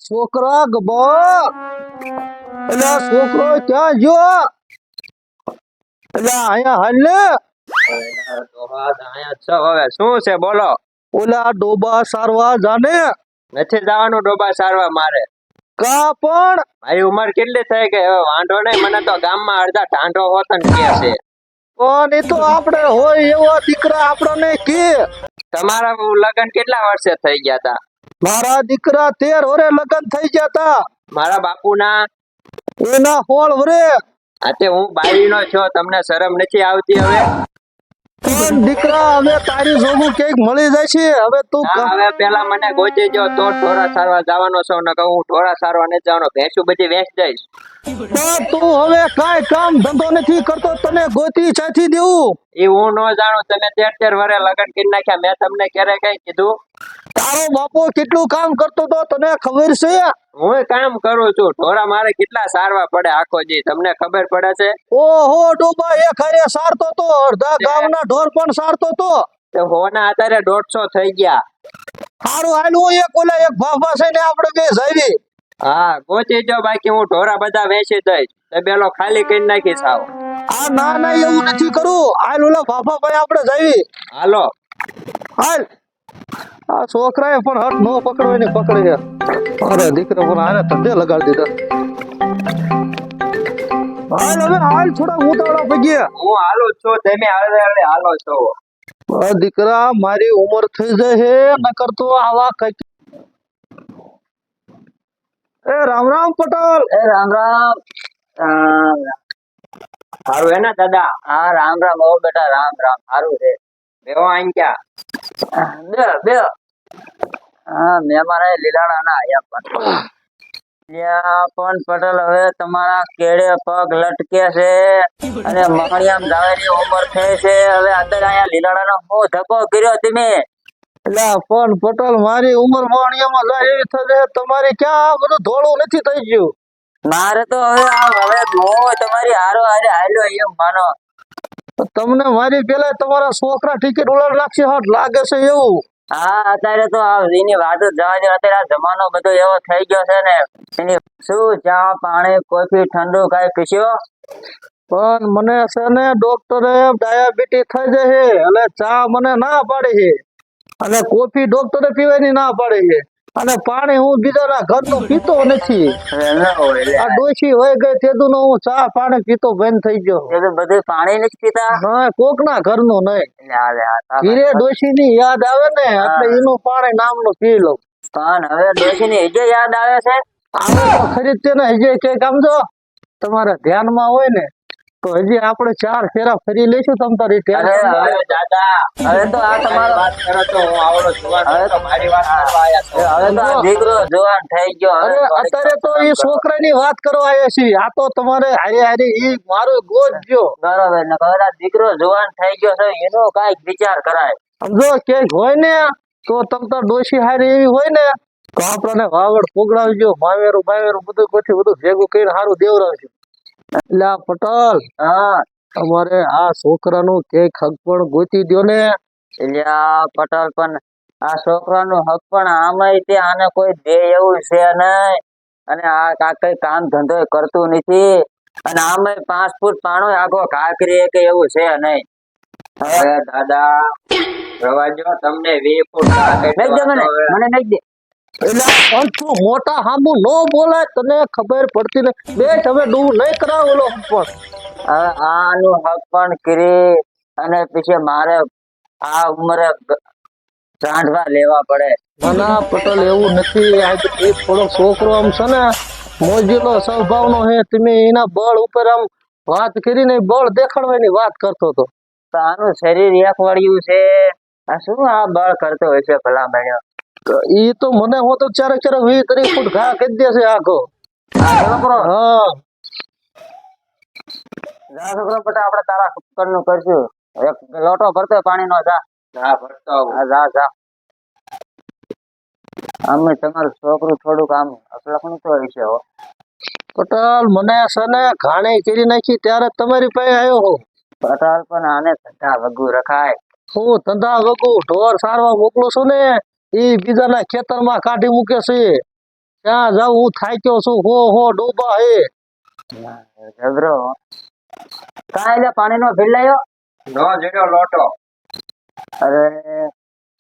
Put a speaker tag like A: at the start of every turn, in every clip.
A: છોકરા ગબા એટલે આ છોકરો ક્યાં ગયો? એટલે અહીંયા હાલ ને
B: હવે શું છે બોલો?
A: ઓલા ડોબા સારવા જાને
B: નથી જવાનું ડોબા સારવા મારે.
A: કા પણ
B: મારી ઉંમર કેટલી થઈ ગઈ હવે વાંધો નહીં. મને તો ગામમાં અડધા ટાંડો હોતન કે છે.
A: પણ એ તો આપણે હોય એવા દીકરા આપણને કે
B: તમારા લગ્ન કેટલા વર્ષે થઈ ગયા તા?
A: મારા દીકરા 13 વરે લગ્ન થઈ ગયા તા.
B: મારા બાપુના
A: એના 16 વરે.
B: આતે હું બાયડીનો છો, તમને શરમ નથી આવતી હવે?
A: પણ દીકરા હવે તારી જોગું ક્યાંક મળી જાય છે. હવે તું
B: હા, હવે પેલા મને ગોતી જો તો ઢોરા સારવા જવાનો છો. ન કહું હું ઢોરા સારવા નથી જવાનો, ભેંસું બધી વેચ જઈશ.
A: પણ તું હવે કાંઈ કામ ધંધો નથી કરતો, તને ગોતી ચાથી દેવું?
B: એ હું ન જાણું. તમે 13 વરે લગ્ન કરી નાખ્યા, મેં તમને ક્યારે કઈ કીધું?
A: તારો બાપો કેટલું કામ કરતો તો તને ખબર છે?
B: હું કામ કરું છું. ઢોરા મારે કેટલા સારવા પડે આખો દી, તમને ખબર પડે છે?
A: ઓહો ડોબા એક હારે સારતો તો, અડધા ગામના ઢોર પણ સારતો તો.
B: તો હોના આધારે 150 થઈ ગયા.
A: હારું હાલું એક ઓલા એક ભાભા છે ને આપણે બે જાવી.
B: હા ગોતી જો, બાકી હું ઢોરા બધા વેચી દઈશ. તબેલો ખાલી કરી નાખીશ. આવો.
A: આ ના ના એવું નથી કરું. હાલ ઓલા ભાભા ભાઈ આપણે જાવી.
B: હાલો.
A: હાલ આ છોકરાએ પણ હટ નો પકડવે ને પકડી ગયા. અરે દીકરા પણ આને ધંધે લગાડી દીધા. હાલ હવે હાલ થોડા ઉતાવળા પગ્યા.
B: હું હાલો છું, તમે હાલો છો.
A: દીકરા મારી ઉંમર થઈ જાય હે, નકર તો આવા કઈ. એ રામ રામ પટેલ.
B: એ રામ રામ. સારું હે ને દાદા? હા રામ રામ. ઓ બેટા રામ રામ. સારું છે. બેહો આઈ ક્યાં બે બે. હા મહેમાન લીલાણા ના આયા પણ પટેલ હવે તમારા કેડે પગ લટકે છે અને મહણિયામ જાવેની ઉંમર થઈ છે. હવે અંદર આયા લીલાણાનો હું ધક્કો કર્યો તમે?
A: એટલે પણ પટેલ મારી ઉંમર વાણિયામાં જાય એવી થશે. તમારી ક્યાં આ બધું ધોળું નથી થઈ ગયું?
B: મારે તો હવે હું તમારી હારો હારે હાલ્યો એમ માનો.
A: તમને મારી પેલા તમારા છોકરા ટિકિટ ઉલાડ નાખશે હટ લાગે છે એવું?
B: હા અત્યારે તો એની વાત જ જવા દો. અત્યારે આ જમાનો બધો એવો થઈ ગયો છે ને, એની શું ચા પાણી કોફી ઠંડુ કઈ પીસ્યો?
A: પણ મને છે ને ડોક્ટરે ડાયાબિટીસ થઈ જાય છે અને ચા મને ના પાડી છે અને કોફી ડોક્ટરે પીવાની ના પાડી છે અને પાણી હું બીજાના ઘરનું પીતો નથી. આ ડોશી હોય ગઈ તેદુનો હું ચા પાણી પીતો બંધ થઈ ગયો.
B: બધું પાણી નથી પીતા?
A: ના કોકના ઘરનું નહીં. ધીરે ડોશી ની યાદ આવે ને એટલે એનું પાણી નામનું પી લઉં.
B: પણ હવે ડોશી ની હજે યાદ આવે છે?
A: આવે તો ખરી જ ને હજે કે કામ જો તમારા ધ્યાનમાં હોય ને તો હજી આપણે 4 ફેરા ફરી લઈશું. તમ તારી
B: દાદા હવે તો આ તમારો વાત કરો તો હું આવડો જુવાન તો મારી વાત કરવા આયા છો. હવે તો આ દીકરો જુવાન થઈ ગયો.
A: અરે અત્યારે તો એ છોકરાની વાત કરવા આવ્યા છીએ. આ તો તમારે હારે હારે ઈ મારો ગોદ ગયો.
B: બરોબર ને હવે દીકરો જુવાન થઈ ગયો છે એનો કાંઈક વિચાર કરાય.
A: સમજો કે હોય ને તો તમ તાર ડોશી હારી એવી હોય ને તો આપણને વાવડ પોગડાવજો. માવેરું બાવેરું બધું પછી બધું ભેગું કરીને સારું દેવરાવજો. એટલે પટેલ
B: હા
A: તમારે આ છોકરાનું કે હક પણ ગોતી દો ને.
B: એટલે પટેલ પણ આ છોકરાનું હક પણ આમાંય તે આને કોઈ દે એવું છે નહીં અને આ કઈ કામ ધંધો કરતું નથી અને આમાંય 5 ફૂટ પાણો આખો કાકરી કે એવું છે નહીં. હવે દાદા રવાજો, તમને 20 ફૂટ મને નહીં દે.
A: એટલે પણ તું મોટા હામુ નો બોલાય, તને ખબર પડતી ને બેઠ હવે ડૂ નહીં કરાવ ઓલો પણ.
B: હવે આનું હક પણ કરી અને પછી મારે આ ઉંમરે રાંધવા લેવા પડે.
A: ના પટેલ એવું નથી. આ થોડો છોકરો આમ છે ને મોજીલો સ્વભાવનો હે. તમે એના બળ ઉપર આમ વાત કરીને બળ દેખાડવાની વાત કરતો હતો.
B: તો આનું શરીર એક વળ્યું છે, આ શું આ બળ કરતો હોય છે ભલા મળ્યો?
A: ઈ તો મને હો તો ચારે 20-30 ફૂટ ઘા કરી દે છે આખો.
B: છોકરો
A: હા
B: જા છોકરો બેટા આપણે તારા હુક્કર નું કરશું. એક લોટો ભરતો પાણી નો. જા ભરતો જા જા. અમે તમારું છોકરું થોડુંક આમ અસલખનું તો હોય છે.
A: પટેલ મને છે ને ઘાણી કરી નાખી ત્યારે તમારી પાસે આવ્યો હો.
B: પટેલ પણ આને ધંધા વગુ રખાય.
A: હું ધંધા વગુ ઢોર સારવા મોકલું છું ને એ બીજાના ખેતરમાં કાઢી મૂકે છે. ક્યાં જાઉં હું થાક્યો છું હો ડૂબા હે
B: જબરો કાંઈ એટલે પાણીનો ફેલાયો
C: નો જેનો લોટો
B: અરે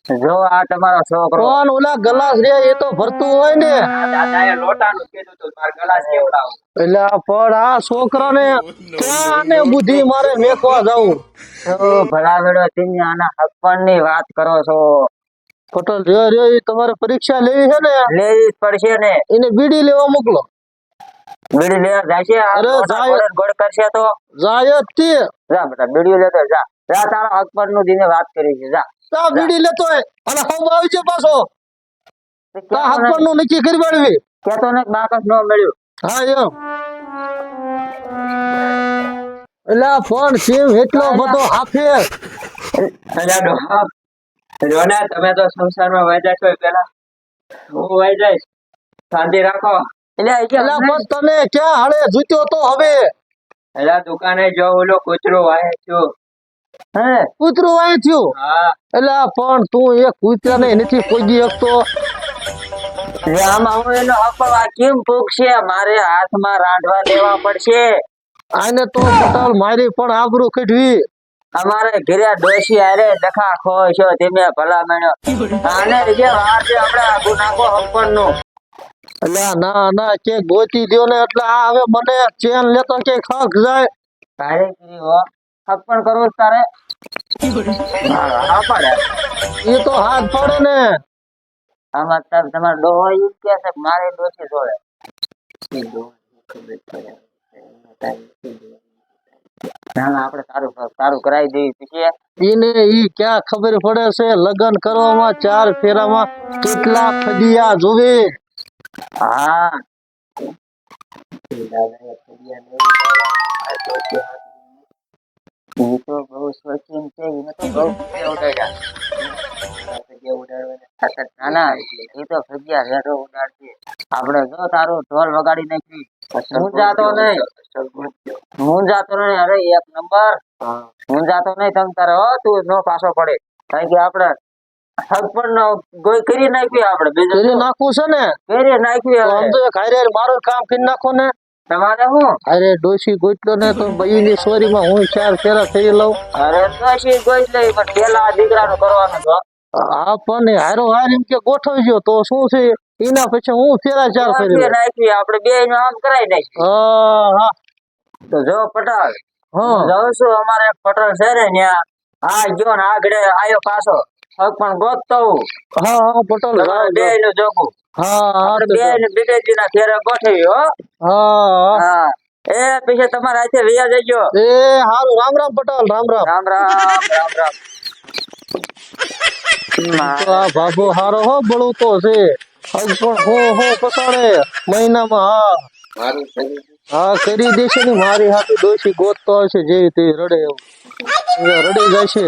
B: જો આ તમારો છોકરો
A: કોણ ઓલા ગલાસ રે એ તો ભરતું હોય ને
C: દાદાએ લોટાનું કીધું તું માર ગ્લાસ કેવડાવું
A: એટલે આ પણ આ છોકરાને ક્યાં ને બુદ્ધિ મારે મેકવા જાવું
B: ભલાવેડો તમે આના હકપણની વાત કરો છો
A: પટેલ રે ઈ તમારે પરીક્ષા લેવી છે ને
B: લેવી જ પડશે ને
A: એને બીડી લેવા મોકલો
B: બીડી લેવા જાશે આ
A: અરે
B: મોટા
A: જાય.
B: ઘોડે ગોળ કરશે તો
A: જાય જ તે
B: જા બેટા બીડી લેતો જા જા તારા હકપણનું દિને વાત કરી છે જા
A: તા બીડી લેતો હોય અને હમ આવી છે પાછો તા
B: કેતો
A: હક નું નક્કી કરી પાડવી
B: કેતો ને બાકસ ન મળ્યું
A: હા એમ એટલે આ ફોન સેમ એટલો બધો હાફે
C: અલ્યા ડોહા રોના તમે તો સંસારમાં વાજા છો પેલા હું વાઈ જઈશ શાંતિ રાખો
B: એટલે
A: એટલે બસ તને ક્યાં હળે જૂત્યો તો હવે
C: અલ્યા દુકાને જો ઓલો કૂતરો વાહે છું
B: હે
A: કૂતરું વાય થયું
C: હા
A: એટલે આ પણ તું એ કૂતરાને નથી પોગી શકતો
B: એટલે આમાં હું એનો હકપણ આ કેમ પૂછશે મારે હાથમાં રાંધવા લેવા પડશે
A: આને તો પટાલ મારી પણ આબરૂ કાઢવી
B: અમારે ઘરે ડોશી આરે ડખા ખો છો તમે ભલા મેણ્યો આને જે વાર છે આપણે આગુ નાખો હકપણ નું
A: એટલે ના કે ગોતી દ્યો ને એટલે આ હવે મને ચેન લેતો કે ખખ જાય
B: તારે કરી હો હકપણ કરવું છે તારે હા પડે
A: એ તો હાથ પડે ને
B: આમાં તમારે ડોહો ઈ કે છે કે મારે ડોશી જોડે ના ના આપણે સારું કરાવી દઈએ પછી
A: એને ઈ ક્યાં ખબર પડે છે લગ્ન કરવામાં 4 ફેરામાં કેટલા ફદિયા જોવે
B: હા એ તો બહુ શોખીન છે એને તો બહુ ના ના એ તો ફગ્યા રેડો ઉડાડશે આપણે જો તારું ઢોલ વગાડી નાખી હું જાતો નહીં અરે એક નંબર હું જાતો નહીં તમ તારે હો તું નો પાછો પડે કારણ કે આપણે હકપણ નો ગોઈ કરી નાખી આપણે બીજું
A: એને
B: શું?
A: નાખવું છે ને
B: કરી નાખી
A: તો આમ
B: હવે
A: તો એક હારે મારું કામ કરી નાખો ને
B: તમારે શું
A: અરે ડોશી ગોટલો ને તો બઈની સોરીમાં હું 4 ફેરા થઈ લઉં
B: અરે પછી ગોઈ જ લઈ પણ પેલા આ દીકરાનું કરવાનું છે હો.
A: આ પણ હારો હાર એમ કે ગોઠવજો તો શું છે એના પછી હું ફેરા 4 ફેરી લઉં.
B: નાખી આપણે બે નું આમ કરાવી નાખી
A: હા
B: તો જો પટાલ
A: હા
B: જાઉં છું અમારે એક પટેલ છે ને ત્યાં આ ગયો ને આગળ આયો પાછો હક પણ ગોતતો હું.
A: હા પટેલ
B: તમારે બે નું જોગું
A: હા
B: આપણે બે ને બીજેજી ના ફેરે ગોઠવી હો
A: હા
B: હા એ પછી તમારે આજે વ્યા જજો
A: એ હારું રામ રામ પટેલ રામ રામ
B: રામ રામ રામ રામ
A: તો આ બાબુ હારો હો બળું તો છે હજ પણ હો પસાડે મહિનામાં હા કરી દેશે ને મારી હાથે ડોશી ગોતતો હશે જેવી તેવી રડે એવું રડી જાય છે